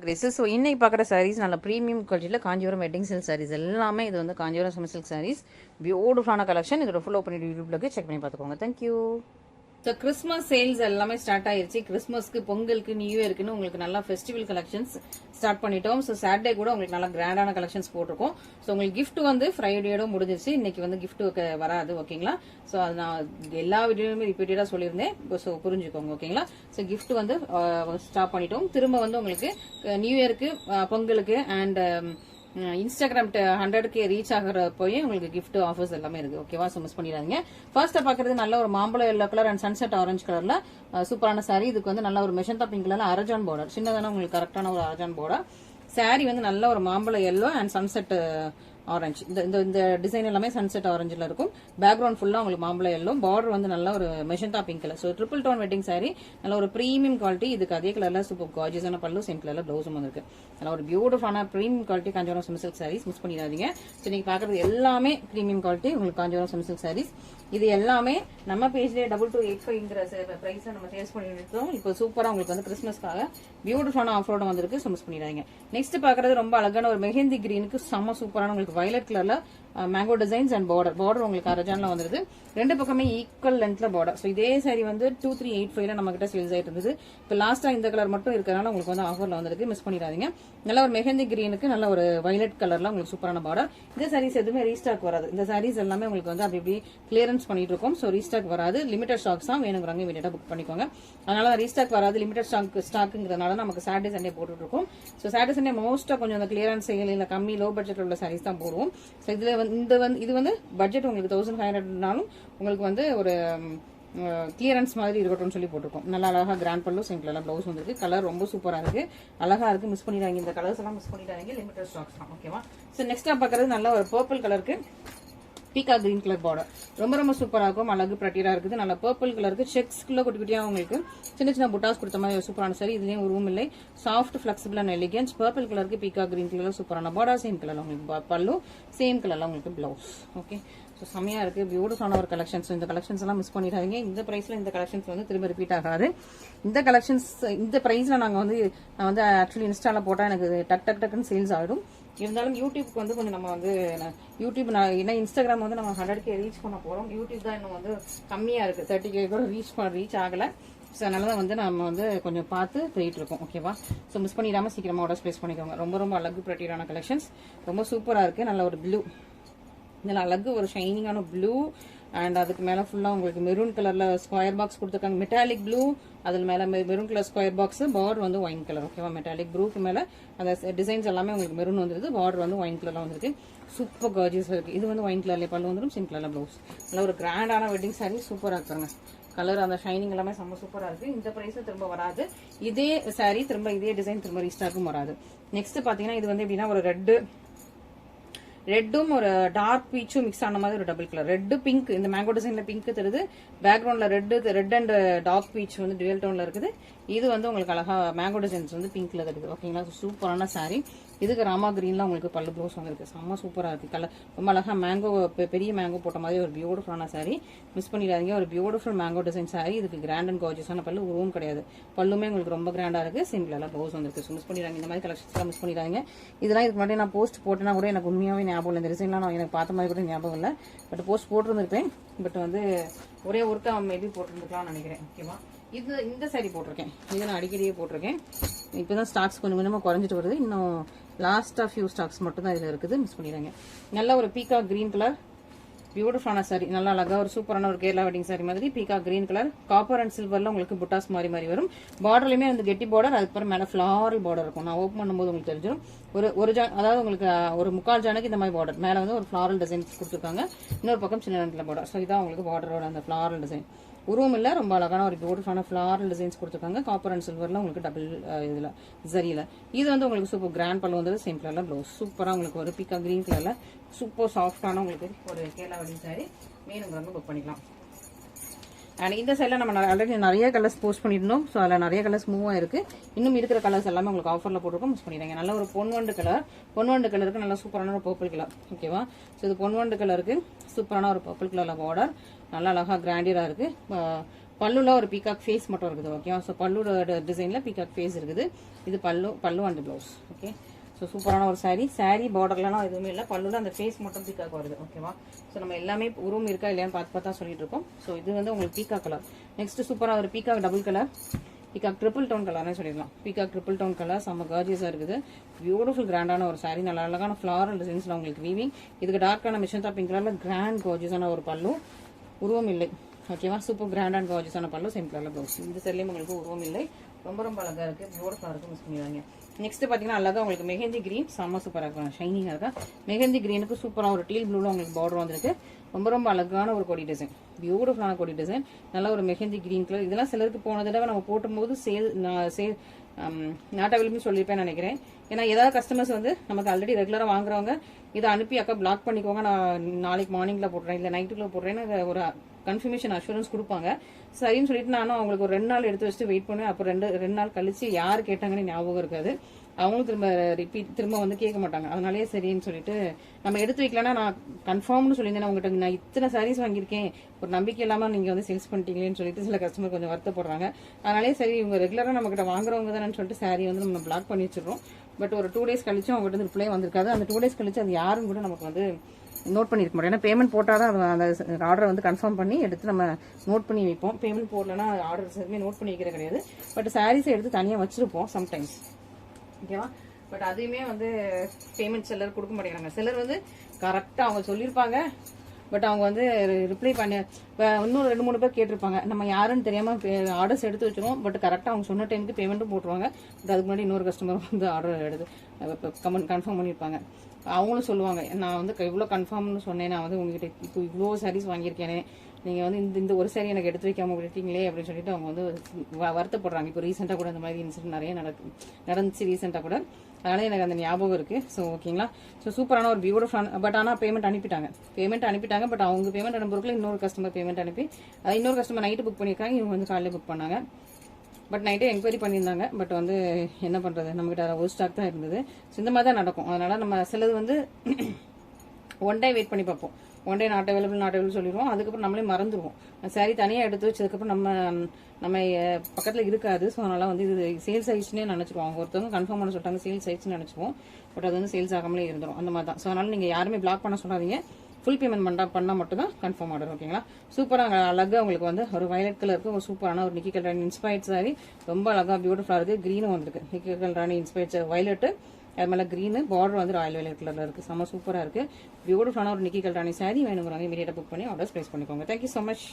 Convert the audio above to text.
கிரேஸஸ். So இன்னைக்கு பார்க்குற சாரீஸ் நல்ல ப்ரீமியம் குவாலிட்டியில் காஞ்சிபுரம் வெட்டிங் சில்க் சாரீஸ் எல்லாமே. இது வந்து காஞ்சிபுரம் செமி சில்க் சாரீஸ், பியூட்டிஃபுல்லான கலெக்ஷன். இதோட ஃபுல் ஓப்பன் யூடியூப்ல செக் பண்ணி பார்த்துக்கோங்க. தேங்க்யூ. ஸோ கிறிஸ்மஸ் சேல்ஸ் எல்லாமே ஸ்டார்ட் ஆயிருச்சு. கிறிஸ்மஸ்க்கு, பொங்கலுக்கு, நியூ இயர்க்குன்னு உங்களுக்கு நல்லா ஃபெஸ்டிவல் கலெக்ஷன்ஸ் ஸ்டார்ட் பண்ணிட்டோம். ஸோ சாட்டர்டே கூட உங்களுக்கு நல்லா கிராண்டான கலெக்ஷன்ஸ் போட்டிருக்கோம். ஸோ உங்களுக்கு கிஃப்ட் வந்து ஃப்ரைடேயோட முடிஞ்சிருச்சு. இன்னைக்கு வந்து கிஃப்ட் வராது, ஓகேங்களா? ஸோ அது நான் எல்லா வீடியோலுமே ரிப்பீட்டடா சொல்லியிருந்தேன். ஸோ புரிஞ்சுக்கோங்க, ஓகேங்களா? ஸோ கிஃப்ட் வந்து ஸ்டாப் பண்ணிட்டோம். திரும்ப வந்து உங்களுக்கு நியூ இயருக்கு, பொங்கலுக்கு அண்ட் இன்ஸ்டாகிராம் 100K ரீச் ஆகிற போய் உங்களுக்கு கிஃப்ட் ஆஃபர்ஸ் எல்லாமே இருக்கு, ஓகேவா? ஸோ மிஸ் பண்ணிடாதீங்க. ஃபர்ஸ்ட் பாக்குறது நல்ல ஒரு மாம்பழம் yellow colour and sunset orange கலர்ல சூப்பரான சாரி. இதுக்கு வந்து நல்ல ஒரு மெஷந்தா பிங்க் கலர்ல அரஜான் பார்டர், சின்னதான உங்களுக்கு கரெக்டான ஒரு அரஜான் பார்டர். சாரி வந்து நல்ல ஒரு மாம்பழம் எல்லோ அண்ட் சன்செட் ஆரஞ்சு. இந்த டிசைன் எல்லாமே சன்செட் ஆரஞ்சுல இருக்கும். பேக்ரவுண்ட் ஃபுல்லா உங்களுக்கு மாம்பழம் எல்லோ, பார்டர் வந்து நல்ல ஒரு magenta pink colour. So triple tone wedding sari, நல்ல ஒரு ப்ரீமியம் குவாலிட்டி. இதுக்கு அதே கலர்ல சூப்பர் கார்ஜியஸான பல்லு, சேம் கலர்ல பிளவுஸும் வந்திருக்கு. நல்ல ஒரு பியூட்டிஃபுல்லான premium quality Kanchipuram semi silk saris. Miss பண்ணிடாதீங்க. ஸோ நீங்க பாக்குறது எல்லாமே ப்ரீமியம் குவாலிட்டி உங்களுக்கு காஞ்சிபுரம் செமி சில்க் சாரீஸ். இது எல்லாமே நம்ம பேஜ்லேயே 2285 பிரைஸ் நம்ம சேல்ஸ் பண்ணிட்டு இருக்கோம். இப்போ சூப்பரா உங்களுக்கு வந்து கிறிஸ்மஸ்க்காக பியூட்டிஃபுல்லான ஆஃபரோட வந்திருக்கு. ஸோ மிஸ் பண்ணிடாதீங்க. நெக்ஸ்ட் பாக்குறது ரொம்ப அழகான ஒரு மெஹந்தி கிரீனுக்கு செம்ம சூப்பரான உங்களுக்கு வயலட் கலர்ல மேங்கோ டிசைன்ஸ் அண்ட் பார்டர் உங்களுக்கு அரஜான்ல வந்துருது. ரெண்டு பக்கமே ஈக்குவல் லென்த்ல பார்டர். ஸோ இதே சாரி வந்து 2385 நம்ம கிட்ட சேல்ஸ் ஆயிட்டு இருந்தது. இப்போ லாஸ்டா இந்த கலர் மட்டும் இருக்கிறதுனால உங்களுக்கு வந்து ஆஃபர்ல வந்திருக்கு. மிஸ் பண்ணிடாதீங்க. நல்ல ஒரு மெஹந்தி கிரீனுக்கு நல்ல ஒரு வயலட் கலர்ல உங்களுக்கு சூப்பரான பார்டர். இந்த சாரீஸ் எதுவுமே ரீஸ்டாக் வராது. இந்த சாரீஸ் எல்லாமே உங்களுக்கு வந்து அப்படி கிளியரன்ஸ் பண்ணிட்டு இருக்கோம். ஸோ ரீஸ்டாக் வராது. லிமிடெட் ஸ்டாக்ஸ் தான், வேணுங்கிறவங்க இமீடியட்டா புக் பண்ணிக்கோங்க. அதனால ரீஸ்டாக் வராது, லிமிடெட் ஸ்டாக்ங்கிறதுனால நமக்கு சாட்டர்டே சண்டே போட்டுட்டு இருக்கோம். ஸோ சாட்டர்டே சண்டே மோஸ்டா கொஞ்சம் அந்த கிளியரன்ஸ் சேல் இல்ல கம்மி லோ பட்ஜெட் உள்ள சாரீஸ் தான் போடுவோம். ஸோ இதுல இது வந்து பட்ஜெட் உங்களுக்கு 1500னாலும் உங்களுக்கு வந்து ஒரு கிளியரன்ஸ் மாதிரி இருக்கட்டும் சொல்லி போட்டிருக்கோம். நல்லா அழகா கிராண்ட் பல்லு, சிம்பிள் பிளவுஸ் வந்துருக்கு. கலர் ரொம்ப சூப்பரா இருக்கு, அழகா இருக்கு. மிஸ் பண்ணிடாங்க, இந்த கலர்ஸ் எல்லாம் மிஸ் பண்ணிடாங்க. லிமிடெட் ஸ்டாக்ஸ் தான், ஓகேவா? ஸோ நெக்ஸ்ட் பாக்குறது நல்ல ஒரு பர்பிள் கலருக்கு பீக்கா கிரீன் கலர் பார்டர். ரொம்ப சூப்பரா இருக்கும், அழகு பிரட்டியரா இருக்குது. நல்ல பர்பிள் கலருக்கு செக்ஸ்க்குள்ள குட்டி குட்டியா உங்களுக்கு சின்ன சின்ன புட்டாஸ் கொடுத்த மாதிரி சூப்பரான சாரி. இதுலயும் உருவம் இல்லை, soft flexible and elegance. Purple கலருக்கு பீக்கா கிரீன் கலர் சூப்பரான பார்டர். சேம் கலர்ல உங்களுக்கு பல்லு, சேம் கலர்ல உங்களுக்கு பிளவுஸ். ஓகே, ஸோ செம்மையா இருக்கு, பியூட்டிஃபுல்லான ஒரு கலெக்ஷன்ஸ். இந்த கலெக்ஷன்ஸ் எல்லாம் மிஸ் பண்ணிடாதீங்க. இந்த பிரைஸ்ல இந்த கலெக்ஷன்ஸ் வந்து திரும்ப ரிப்பீட் ஆகாது. இந்த கலெக்ஷன்ஸ் இந்த பிரைஸ்ல நான் வந்து ஆக்சுவலி இன்ஸ்டால போட்டா எனக்கு டக்குன்னு சேல்ஸ் ஆகிடும். இருந்தாலும் யூடியூப்க்கு வந்து கொஞ்சம் நம்ம வந்து யூடியூப் ஏன்னா இன்ஸ்டாகிராம் வந்து நம்ம 100K ரீச் பண்ண போறோம். யூடியூப் தான் இன்னும் வந்து கம்மியா இருக்கு, 30K கூட ரீச் ஆகல. ஸோ அதனாலதான் வந்து நம்ம வந்து கொஞ்சம் பார்த்து போயிட்டு இருக்கோம், ஓகேவா? ஸோ மிஸ் பண்ணிடாம சீக்கிரமா ஆர்டர் பிளேஸ் பண்ணிக்கோங்க. ரொம்ப அழகு பிரட்டியரான கலெக்ஷன்ஸ், ரொம்ப சூப்பரா இருக்கு. நல்ல ஒரு ப்ளூ, நல்ல அழகு ஒரு ஷைனிங்கான ப்ளூ அண்ட் அதுக்கு மேல ஃபுல்லா உங்களுக்கு மெரூன் கலர்ல ஸ்கொயர் பாக்ஸ் கொடுத்துருக்காங்க. மெட்டாலிக் ப்ளூ, அதுல மேல maroon colour square box, border வந்து ஒயின் கலர், ஓகேவா? மெட்டாலிக் ப்ளூக்கு மேல அந்த டிசைன்ஸ் எல்லாமே உங்களுக்கு மெரூன் வந்துருது. பார்டர் வந்து ஒயின் கலர்ல வந்துருக்கு. சூப்பர் கார்ஜியஸ் இருக்கு. இது வந்து ஒயின் கலர்ல பல்லு வந்துடும், சிம் கலர்ல ப்ளவுஸ். நல்ல ஒரு கிராண்டான வெட்டிங் சாரி, சூப்பரா இருக்காங்க. கலர் அந்த ஷைனிங் எல்லாமே செம்ம சூப்பரா இருக்கு. இந்த பிரைஸ் திரும்ப வராது. இதே சாரி திரும்ப இதே டிசைன் திரும்ப ரீஸ்டாக்கும் வராது. நெக்ஸ்ட் பாத்தீங்கன்னா இது வந்து எப்படின்னா ஒரு ரெட்டும் ஒரு டார்க் பீச்சும் மிக்ஸ் ஆன மாதிரி ஒரு டபுள் கலர். ரெட் பிங்க், இந்த மேங்கோ டிசைன்ல பிங்க் தெரியுது. பேக்ரவுண்ட்ல ரெட் அண்ட் டார்க் பீச் வந்து டுவல் டோன்ல இருக்குது. இது வந்து உங்களுக்கு அழகா மேங்கோ டிசைன்ஸ் வந்து பிங்க்ல தெரியுது, ஓகேங்களா? சூப்பரான சாரி. இதுக்கு ராமா கிரீன்ல உங்களுக்கு பல்லு ப்ளவுஸ் வந்துருக்கு. செம்ம சூப்பரா இருக்கு. கலர் ரொம்ப அழகா மேங்கோ, பெரிய மேங்கோ போட்ட மாதிரி ஒரு பியூட்டிஃபுல்லான சாரி. மிஸ் பண்ணிடாதீங்க. ஒரு பியூட்டிஃபுல் மேங்கோ டிசைன் சாரி. இதுக்கு கிராண்ட் அண்ட் கார்ஜியஸான பல்லு, உருவம் கிடையாது. பல்லுமே உங்களுக்கு ரொம்ப கிராண்டா இருக்கு. சிம்பிள் ப்ளவுஸ் வந்துருக்கு. ஸோ மிஸ் பண்ணிடாங்க. இந்த மாதிரி கலெக்ஷன்ஸ் மிஸ் பண்ணிடாங்க. இதெல்லாம் இதுக்கு முன்னாடி நான் போஸ்ட் போட்டேன்னா கூட எனக்கு உண்மையாவே ஞாபகம் இல்லை. இந்த டிசைன்லாம் நான் எனக்கு பார்த்த மாதிரி கூட ஞாபகம் இல்லை. But post போட்டிருந்திருப்பேன். பட் வந்து ஒரே ஒருக்கா மேபி போட்டிருந்துக்கலாம்னு நினைக்கிறேன், ஓகேவா? இந்த சாரி போட்டிருக்கேன். இது நான் அடிக்கடியே போட்டிருக்கேன். இப்பதான் ஸ்டாக்ஸ் கொஞ்சம் கொஞ்சமா குறைஞ்சிட்டு வருது. இன்னும் லாஸ்டா ஃபியூ ஸ்டாக்ஸ் மட்டும் தான் இதுல இருக்குது. மிஸ் பண்ணிடுங்க. நல்ல ஒரு பீகா கிரீன் கலர் பியூட்டிஃபுல்லான சாரி. நல்லா அழகா ஒரு சூப்பரான ஒரு கேரளா வெட்டிங் சாரி மாதிரி Bhika green colour, copper and சில்வர்ல உங்களுக்கு புட்டாஸ் மாதிரி வரும். பார்டர்லயுமே வந்து கெட்டி பார்டர், அதுக்கப்புறம் மேல ஃபிளாரல் பார்டர் இருக்கும். நான் ஓப்பன் பண்ணும்போது உங்களுக்கு தெரிஞ்சிடும். அதாவது உங்களுக்கு ஒரு முக்கால் ஜானுக்கு இந்த மாதிரி பார்டர், மேல வந்து ஒரு ஃபிளாரல் டிசைன் கொடுத்துருக்காங்க. இன்னொரு பக்கம் சின்ன பார்டர். ஸோ இதான் உங்களுக்கு பார்டரோட அந்த ஃபிளாரல் டிசைன். உருவம் இல்ல, ரொம்ப அழகான ஒரு பியூட்டிஃபுல்லான ஃபிளாரல் டிசைன்ஸ் கொடுத்துருக்காங்க. காப்பர் அண்ட் சில்வர்ல உங்களுக்கு டபுள் இதுல சரியில. இது வந்து உங்களுக்கு சூப்பர் கிராண்ட் பல்லு வந்து சேம் கலர்ல ப்ளவுஸ். சூப்பரா உங்களுக்கு ஒரு பீக்கா கிரீன் கலர்ல சூப்பர் சாஃப்டான உங்களுக்கு ஒரு கேரளா வெட்டிங் சாரி. வேணுங்கிறவங்க புக் பண்ணிக்கலாம். அண்ட் இந்த சைடில் நம்ம ஆல்ரெடி நிறைய கலர்ஸ் போஸ்ட் பண்ணியிருந்தோம். ஸோ அதில் நிறைய கலர்ஸ் மூவ் ஆயிருக்கு. இன்னும் இருக்கிற கலர்ஸ் எல்லாமே உங்களுக்கு ஆஃபரில் போட்டிருக்கோம். மிஸ் பண்ணிடுங்க. நல்ல ஒரு பொன்வண்டு கலருக்கு நல்ல சூப்பரான ஒரு பர்பிள் கலர், ஓகேவா? ஸோ இது பொன்வண்டு கலருக்கு சூப்பரான ஒரு பர்பிள் கலர்ல பார்டர். நல்லா அழகா கிராண்டியரா இருக்கு. பல்லுல ஒரு பீகாக் ஃபேஸ் மட்டும் இருக்குது. ஓகேவா? ஸோ பல்லோட டிசைன்ல பீகாக் ஃபேஸ் இருக்குது. இது பல்லு அண்ட் ப்ளவுஸ். ஓகே, ஸோ சூப்பரான ஒரு saree பார்டர்லாம் எதுவுமே இல்லை, பல்லுல அந்த ஃபேஸ் மட்டும் பீகாக் வருது. ஓகேவா? ஸோ நம்ம எல்லாமே உருவம் இருக்கா இல்லையான்னு பார்த்தா சொல்லிட்டு இருக்கோம். ஸோ இது வந்து உங்களுக்கு பீகாக் கலர். நெக்ஸ்ட் சூப்பராக ஒரு peacock double colour, peacock triple tone கலர்னு சொல்லிடலாம். பீகாக் ட்ரிபிள் டோன் கலர் செம்ம கார்ஜியஸாக இருக்குது. பியூட்டிஃபுல் கிராண்டான ஒரு saree, நல்ல அழகான ஃப்ளாரல் டிசைன்ஸ்ல உங்களுக்கு வீவிங். இதுக்கு டார்க்கான மிஷன்தா பிங்க் கலர்ல கிராண்ட் கார்ஜியஸான ஒரு பல்லு, உருவம் இல்லை. ஓகேவா? சூப்பர் கிராண்ட் அண்ட் கார்ஜியஸான பல்லு, சேம் கலர்ல ப்ளவுஸ். இந்த சரிலையும் உங்களுக்கு உருவம் இல்லை, ரொம்ப ரொம்ப அழகா இருக்கு, பியூட்டிஃபுல்லா இருக்கு, மிஸ் பண்ணிடுவாங்க. நெக்ஸ்ட் பாத்தீங்கன்னா அழகா உங்களுக்கு மெஹந்தி கிரீன், செம்ம சூப்பரா இருக்கும், ஷைனிங்கா இருக்கா. மெஹந்தி கிரீனுக்கு சூப்பரா ஒரு டீல் ப்ளூல உங்களுக்கு பார்டர் வந்திருக்கு. ரொம்ப ரொம்ப அழகான ஒரு கொடி டிசைன், பியூட்டிஃபுல்லான கொடி டிசைன், நல்ல ஒரு மெஹந்தி கிரீன் கலர். இதெல்லாம் சிலருக்கு போன தடவை நம்ம போட்டும்போது நாட் அவைலபிள் சொல்லியிருப்பேன் நினைக்கிறேன். ஏன்னா ஏதாவது கஸ்டமர்ஸ் வந்து நமக்கு ஆல்ரெடி ரெகுலரா வாங்குறவங்க இதை அனுப்பி அக்கா பிளாக் பண்ணிக்கோங்க, நான் நாளைக்கு மார்னிங்ல போடுறேன் இல்லை நைட்டுக்குள்ள போடுறேன்னு ஒரு கன்ஃபர்மேஷன் அஷூரன்ஸ் கொடுப்பாங்க. சரின்னு சொல்லிட்டு நானும் அவங்களுக்கு ஒரு 2 நாள் எடுத்து வச்சுட்டு வெயிட் பண்ணுவேன். அப்போ ரெண்டு நாள் கழிச்சு யார் கேட்டாங்கன்னு ஞாபகம் இருக்காது, அவங்களும் திரும்ப வந்து கேட்க மாட்டாங்க. அதனாலேயே சரின்னு சொல்லிட்டு நம்ம எடுத்து வைக்கலன்னா, நான் கன்ஃபார்ம்னு சொல்லியிருந்தேன் உங்ககிட்ட, நான் இத்தனை சாரீஸ் வாங்கியிருக்கேன், ஒரு நம்பிக்கை இல்லாமல் நீங்கள் வந்து சேல்ஸ் பண்ணிட்டீங்களேன்னு சொல்லிட்டு சில கஸ்டமர் கொஞ்சம் வருத்தப்படுறாங்க. அதனாலே சரி இவங்க ரெகுலராக நம்ம கிட்ட வாங்குறவங்க தானே சொல்லிட்டு சாரீ வந்து நம்ம பிளாக் பண்ணி வச்சிடறோம். பட் ஒரு 2 டேஸ் கழிச்சும் அவங்ககிட்ட ரிப்ளை வந்திருக்காது. அந்த 2 டேஸ் கழிச்சு அது யாரும் கூட நமக்கு வந்து நோட் பண்ணிருக்க மாட்டோம். ஏன்னா பேமெண்ட் போட்டால் தான் அந்த ஆர்டரை வந்து கன்ஃபார்ம் பண்ணி எடுத்து நம்ம நோட் பண்ணி வைப்போம். பேமெண்ட் போடலன்னா ஆர்டர்ஸ் எதுவுமே நோட் பண்ணி வைக்கிறது கிடையாது. பட் சாரீஸை எடுத்து தனியாக வச்சிருப்போம் சம்டைம்ஸ். ஓகேவா? பட் அதையுமே வந்து பேமெண்ட் சிலர் கொடுக்க மாட்டேங்கிறாங்க. சிலர் வந்து கரெக்டாக அவங்க சொல்லியிருப்பாங்க, பட் அவங்க வந்து ரிப்ளை பண்ண இன்னும் 2-3 பேர் கேட்டிருப்பாங்க. நம்ம யாருன்னு தெரியாமல் ஆர்டர்ஸ் எடுத்து வச்சிருவோம். பட் கரெக்டாக அவங்க சொன்ன டைமுக்கு பேமெண்ட்டும் போட்டுருவாங்க. பட் அதுக்கு முன்னாடி இன்னொரு கஸ்டமர் வந்து ஆர்டர் எடுத்து கன்ஃபார்ம் பண்ணியிருப்பாங்க. அவங்களும் சொல்லுவாங்க, நான் வந்து இவ்வளோ கன்ஃபார்ம்னு சொன்னேன், நான் வந்து உங்ககிட்ட இப்போ இவ்வளோ சாரீஸ் வாங்கியிருக்கேனே, நீங்கள் வந்து இந்த ஒரு சாரி எனக்கு எடுத்து வைக்காம விட்டீங்களே அப்படின்னு சொல்லிட்டு அவங்க வந்து வருத்தப்படுறாங்க. இப்போ ரீசெண்டாக கூட இந்த மாதிரி இன்சிடென்ட் நிறைய நடந்துச்சு ரீசெண்டாக கூட. அதனால எனக்கு அந்த ஞாபகம் இருக்கு. ஸோ ஓகேங்களா? ஸோ சூப்பரான ஒரு பியூட்டிஃபுல். பட் ஆனால் பேமெண்ட் அனுப்பிட்டாங்க. பட் அவங்க பேமெண்ட் அனுப்புறதுக்குள்ள இன்னொரு கஸ்டமர் பேமெண்ட் அனுப்பி இன்னொரு கஸ்டமர் நைட்டு புக் பண்ணியிருக்காங்க, இவங்க வந்து காலையில் புக் பண்ணாங்க. பட் நைட்டே என்கொயரி பண்ணியிருந்தாங்க. பட் வந்து என்ன பண்ணுறது, நம்மகிட்ட ஒரு ஸ்டாக் தான் இருந்தது. ஸோ இந்த மாதிரி தான் நடக்கும். அதனால நம்ம சிலது வந்து 1 டே வெயிட் பண்ணி பார்ப்போம். 1 டே நாட் அவைலபிள் சொல்லிடுவோம். அதுக்கப்புறம் நம்மளே மறந்துடுவோம். சாரி தனியாக எடுத்து வச்சதுக்கப்புறம் நம்ம பக்கத்தில் இருக்காது. ஸோ அதனால வந்து இது சேல்ஸ் ஆயிடுச்சுன்னே நினச்சிருவோம். அவங்க ஒருத்தவங்க கன்ஃபார்ம் பண்ண சொல்லிட்டாங்க சேல்ஸ் ஆயிடுச்சுன்னு நினச்சிருவோம். பட் அது வந்து சேல்ஸ் ஆகாமலே இருந்துடும். அந்த மாதிரி தான். ஸோ அதனால நீங்கள் யாருமே பிளாக் பண்ண சொல்லாதீங்க. ஃபுல் பேமெண்ட் பண்ணால் மட்டும் தான் கன்ஃபார்ம் ஆர்டர். ஓகேங்களா? சூப்பராக அழகாக உங்களுக்கு வந்து ஒரு வயலட் கலருக்கு ஒரு சூப்பரான ஒரு நிக்கி கல்ராணி இன்ஸ்பயர்ட் சாரி, ரொம்ப அழகாக பியூட்டிஃபுல்லாக இருக்குது. க்ரீனும் வந்துருக்கு, நிக்கி கல்ராணி இன்ஸ்பயர்ட் வயலட்டு, அது மேலே க்ரீனு, பார்டர் வந்து ராயல் வயலட் கலரில் இருக்குது. செம்ம சூப்பராக இருக்குது. பியூட்டிஃபுல்லான ஒரு நிக்கி கல்ராணி சாரி வேணுங்கிறவங்க இமீடியட்டாக புக் பண்ணி ஆர்டர்ஸ் ப்ளேஸ் பண்ணிக்கோங்க. Thank you so much.